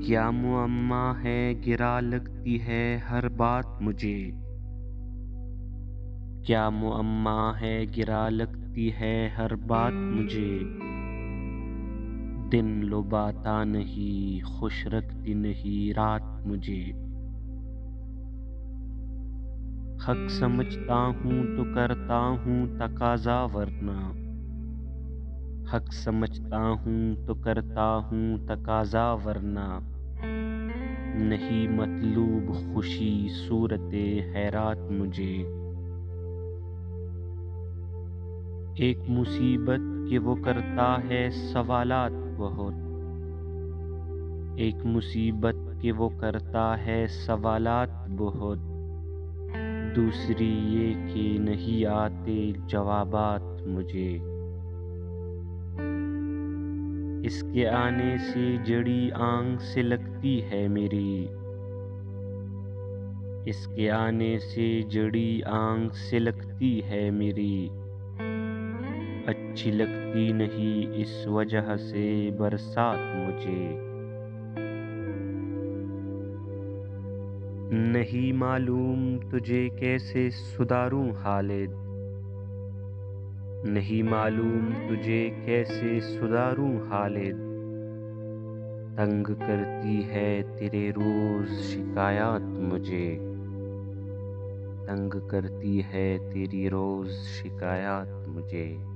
क्या मुअम्मा है गिरा लगती है हर बात मुझे। क्या मुअम्मा है गिरा लगती है हर बात मुझे। दिन लुभाता नहीं खुश रखती नहीं रात मुझे। हक समझता हूँ तो करता हूँ तकाज़ा वरना। हक समझता हूँ तो करता हूँ तकाज़ा वरना। नहीं मतलूब खुशी सूरते हैरात मुझे। एक मुसीबत कि वो करता है सवालात बहुत। एक मुसीबत कि वो करता है सवालात बहुत। दूसरी ये कि नहीं आते जवाबात मुझे। इसके आने से जड़ी आंख से लगती है मेरी। इसके आने से जड़ी आंख से लगती है मेरी। अच्छी लगती नहीं इस वजह से बरसात मुझे। नहीं मालूम तुझे कैसे सुधारूं हालिद। नहीं मालूम तुझे कैसे सुधारूं हालिद। तंग करती है तेरे रोज शिकायत मुझे। तंग करती है तेरी रोज शिकायत मुझे।